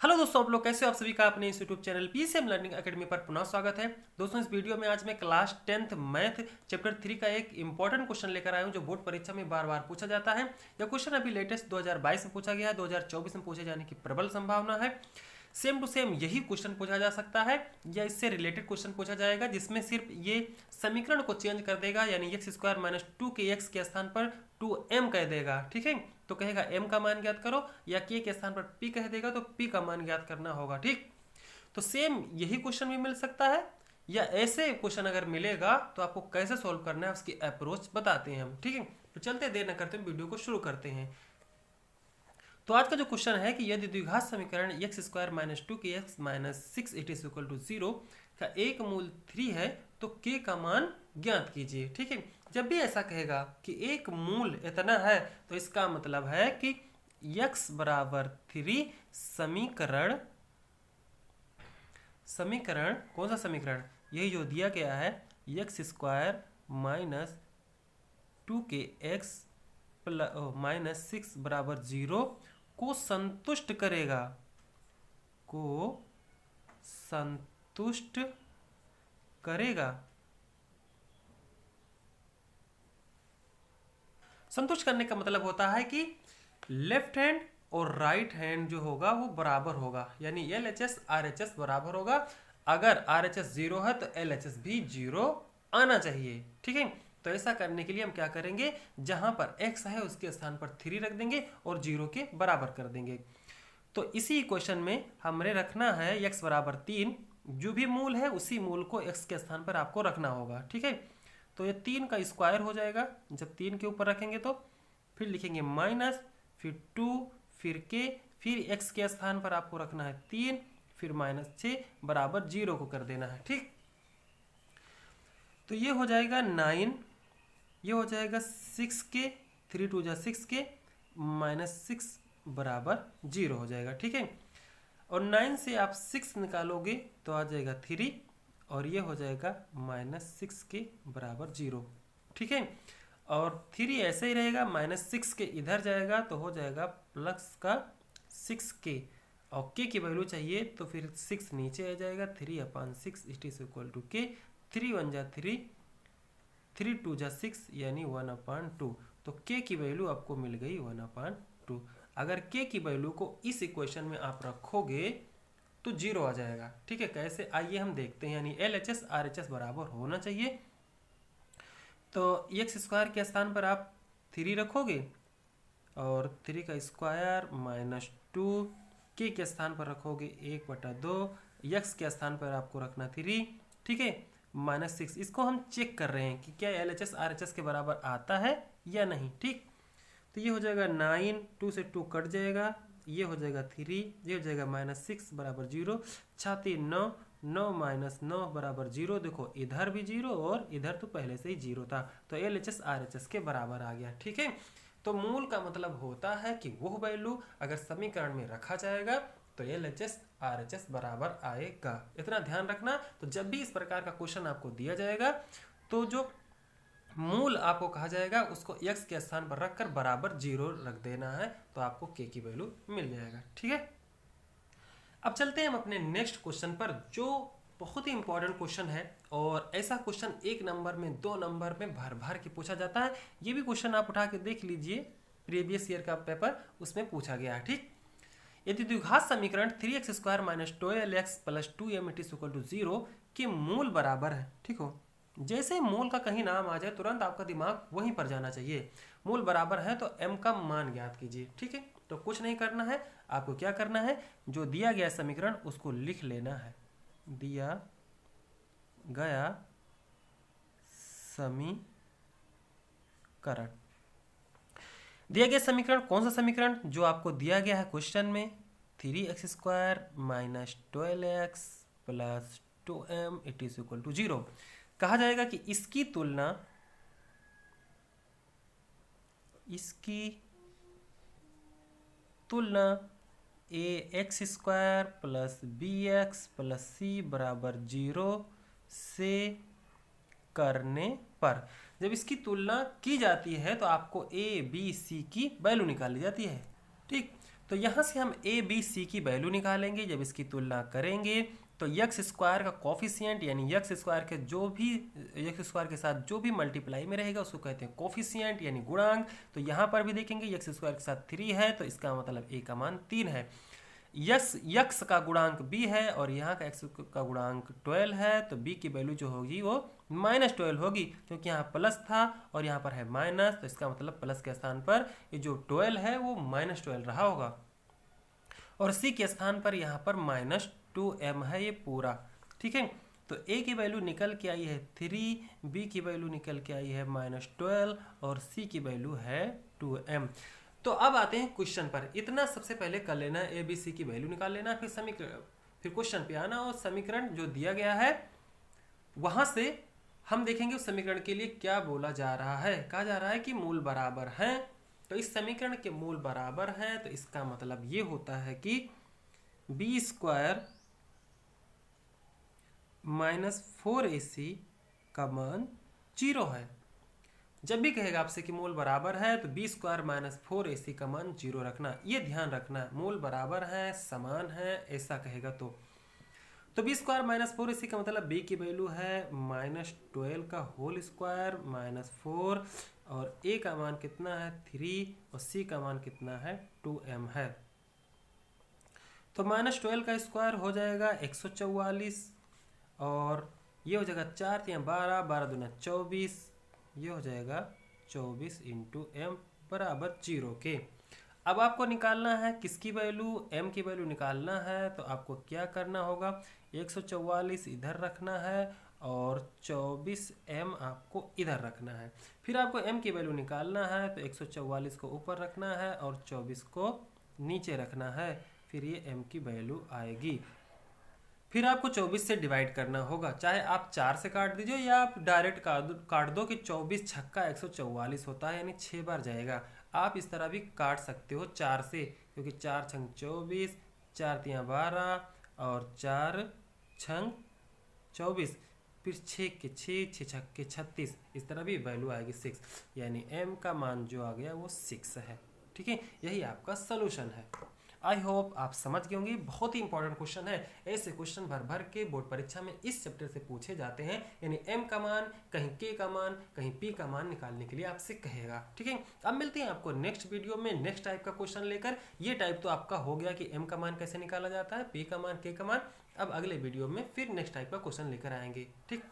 Hello दोस्तों, आप लोग कैसे हो? आप सभी का अपने इस YouTube channel PCM learning academy पर पुनः स्वागत है। दोस्तों, इस वीडियो में आज मैं क्लास 10th मैथ चैप्टर 3 का एक इंपॉर्टेंट क्वेश्चन लेकर आया हूं जो बोर्ड परीक्षा में बार बार पूछा जाता है। यह क्वेश्चन अभी लेटेस्ट 2022 में पूछा गया है, 2024 में पूछे जाने की प्रबल संभावना है। सेम टू सेम यही क्वेश्चन पूछा जा सकता है या इससे रिलेटेड क्वेश्चन पूछा जाएगा जिसमें सिर्फ ये समीकरण को चेंज कर देगा, यानी एक्स स्क्वायर माइनस 2 के स्थान पर 2m कह देगा। ठीक है, तो कहेगा m का मान ज्ञात करो, या k के स्थान पर p कह देगा तो p का मान ज्ञात करना होगा। ठीक, तो सेम यही क्वेश्चन भी मिल सकता है, या ऐसे क्वेश्चन अगर मिलेगा तो आपको कैसे सोल्व करना है उसकी अप्रोच बताते हैं हम। ठीक है, तो चलते देर न करते हुए वीडियो को शुरू करते हैं। तो आज का जो क्वेश्चन है कि यदि द्विघात समीकरण X square minus 2 minus 6 it is equal to 0 का एक मूल 3 है तो k का मान ज्ञात कीजिए। ठीक है, जब भी ऐसा कहेगा कि एक मूल इतना है तो इसका मतलब है कि x बराबर 3 समीकरण समीकरण कौन सा समीकरण? यही जो दिया गया है एक्स स्क्वायर माइनस 2 माइनस 6 बराबर 0 को संतुष्ट करेगा, को संतुष्ट करेगा। संतुष्ट करने का मतलब होता है कि लेफ्ट हैंड और राइट हैंड जो होगा वो बराबर होगा, यानी LHS RHS बराबर होगा। अगर RHS 0 है तो LHS भी 0 आना चाहिए। ठीक है, तो ऐसा करने के लिए हम क्या करेंगे, जहां पर x है उसके स्थान पर 3 रख देंगे और 0 के बराबर कर देंगे। तो इसी क्वेश्चन में हमने रखना है x बराबर 3, जो भी मूल है उसी मूल को x के स्थान पर आपको रखना होगा। ठीक है, तो ये 3 का स्क्वायर हो जाएगा। जब 3 के ऊपर रखेंगे तो फिर लिखेंगे माइनस, फिर 2, फिर k, फिर x के स्थान पर आपको रखना है 3, फिर माइनस 6 बराबर 0 को कर देना है। ठीक, तो ये हो जाएगा 9, ये हो जाएगा 6k, 3 2 जा 6k, माइनस 6 बराबर 0 हो जाएगा। ठीक है, और 9 से आप 6 निकालोगे तो आ जाएगा 3, और ये हो जाएगा माइनस 6 के बराबर 0। ठीक है, और 3 ऐसे ही रहेगा, माइनस 6 के इधर जाएगा तो हो जाएगा प्लस का 6k, और k की वैल्यू चाहिए तो फिर 6 नीचे आ जाएगा, 3/6 it is equal to k, 3 1 जा 3, 3 2 जा 6 यानी 1/2। तो k की वैल्यू आपको मिल गई 1/2। अगर k की वैल्यू को इस इक्वेशन में आप रखोगे तो 0 आ जाएगा। ठीक है, कैसे आइए हम देखते हैं, यानी LHS RHS बराबर होना चाहिए। तो एक्स स्क्वायर के स्थान पर आप 3 रखोगे और 3 का स्क्वायर माइनस 2, के स्थान पर रखोगे 1/2, एक्स के स्थान पर आपको रखना 3। ठीक है, माइनस 6। इसको हम चेक कर रहे हैं कि क्या LHS RHS के बराबर आता है या नहीं। ठीक, तो ये हो जाएगा 9, 2 से 2 कट जाएगा, ये हो जाएगा 3, ये हो जाएगा माइनस 6 बराबर 0, 6 9, 9 माइनस 9 बराबर 0। देखो इधर भी 0 और इधर तो पहले से ही 0 था, तो LHS RHS के बराबर आ गया। ठीक है, तो मूल का मतलब होता है कि वो वैल्यू अगर समीकरण में रखा जाएगा तो LHS RHS बराबर आएगा। इतना ध्यान रखना। तो जब भी इस प्रकार का क्वेश्चन आपको दिया जाएगा तो जो मूल आपको कहा जाएगा उसको x के स्थान पर रखकर बराबर 0 रख देना है, तो आपको k की वैल्यू मिल जाएगा। ठीक है, अब चलते हैं हम अपने नेक्स्ट क्वेश्चन पर, जो बहुत ही इंपॉर्टेंट क्वेश्चन है, और ऐसा क्वेश्चन 1 नंबर में 2 नंबर में भर भर के पूछा जाता है। ये भी क्वेश्चन आप उठा के देख लीजिए, प्रीवियस ईयर का पेपर, उसमें पूछा गया है। ठीक, यदि द्विघात समीकरण 3x square minus 12x plus 2m it is equal to 0 के मूल बराबर है। ठीक हो, जैसे ही मूल का कहीं नाम आ जाए तुरंत आपका दिमाग वहीं पर जाना चाहिए। मूल बराबर है तो m का मान ज्ञात कीजिए। ठीक है, तो कुछ नहीं करना है, आपको क्या करना है, जो दिया गया समीकरण उसको लिख लेना है। दिया गया समीकरण, दिया गया समीकरण कौन सा समीकरण? जो आपको दिया गया है क्वेश्चन में, 3x square minus 12x plus 2m it is equal to 0। कहा जाएगा कि इसकी तुलना ax square plus bx plus c बराबर 0 से करने पर, जब इसकी तुलना की जाती है तो आपको a b c की वैल्यू निकाली जाती है। ठीक, तो यहाँ से हम ए बी सी की वैल्यू निकालेंगे। जब इसकी तुलना करेंगे तो यक्स स्क्वायर का कॉफिशिएंट यानी यक्स स्क्वायर के जो भी यक्स स्क्वायर के साथ जो भी मल्टीप्लाई में रहेगा उसको कहते हैं कॉफिशिएंट यानी गुणांक। तो यहाँ पर भी देखेंगे यक्स स्क्वायर के साथ 3 है तो इसका मतलब ए का मान 3 है। यक्स का गुणांक b है और यहाँ का x का गुणांक 12 है तो b की वैल्यू जो होगी वो -12 होगी, क्योंकि यहाँ प्लस था और यहाँ पर है माइनस, तो इसका मतलब प्लस के स्थान पर ये जो 12 है वो -12 रहा होगा। और c के स्थान पर यहाँ पर -2m है ये पूरा। ठीक है, तो a की वैल्यू निकल के आई है 3, b की वैल्यू निकल के आई है -12 और c की वैल्यू है 2m। तो अब आते हैं क्वेश्चन पर। इतना सबसे पहले कर लेना है, ए बी सी की वैल्यू निकाल लेना, फिर समीकरण, फिर क्वेश्चन पे आना और समीकरण जो दिया गया है वहां से हम देखेंगे उस समीकरण के लिए क्या बोला जा रहा है। कहा जा रहा है कि मूल बराबर हैं, तो इस समीकरण के मूल बराबर हैं तो इसका मतलब ये होता है कि बी स्क्वायर -4ac का मान 0 है। जब भी कहेगा आपसे कि मूल बराबर है तो बी स्क्वायर -4ac का मान 0 रखना, ये ध्यान रखना है। मूल बराबर है, समान है, ऐसा कहेगा तो बी स्क्वायर -4ac का मतलब b की वैल्यू है -12 का होल स्क्वायर -4 और a का मान कितना है 3 और c का मान कितना है 2m है। तो -12 का स्क्वायर हो जाएगा 144 और ये हो जाएगा 4 या 12, 12 दूना 24, ये हो जाएगा 24 × m बराबर 0 के। अब आपको निकालना है किसकी वैल्यू, m की वैल्यू निकालना है। तो आपको क्या करना होगा, 144 इधर रखना है और 24m आपको इधर रखना है। फिर आपको m की वैल्यू निकालना है तो 144 को ऊपर रखना है और 24 को नीचे रखना है, फिर ये m की वैल्यू आएगी। फिर आपको 24 से डिवाइड करना होगा, चाहे आप 4 से काट दीजिए या आप डायरेक्ट काट दो कि 24 छक्का 144 होता है यानी 6 बार जाएगा। आप इस तरह भी काट सकते हो 4 से, क्योंकि 4 छंग 24, 4 तियाँ 12 और 4 छंग 24, फिर 6 के 6, 6 छक्के 36, इस तरह भी वैल्यू आएगी 6, यानी m का मान जो आ गया वो 6 है। ठीक है, यही आपका सोल्यूशन है। आई होप आप समझ गए होंगे, बहुत ही इंपॉर्टेंट क्वेश्चन है। ऐसे क्वेश्चन भर भर के बोर्ड परीक्षा में इस चैप्टर से पूछे जाते हैं, यानी m का मान, कहीं k का मान, कहीं p का मान निकालने के लिए आपसे कहेगा। ठीक है, अब मिलते हैं आपको नेक्स्ट वीडियो में नेक्स्ट टाइप का क्वेश्चन लेकर। ये टाइप तो आपका हो गया कि m का मान कैसे निकाला जाता है, p का मान, k का मान। अब अगले वीडियो में फिर नेक्स्ट टाइप का क्वेश्चन लेकर आएंगे। ठीक।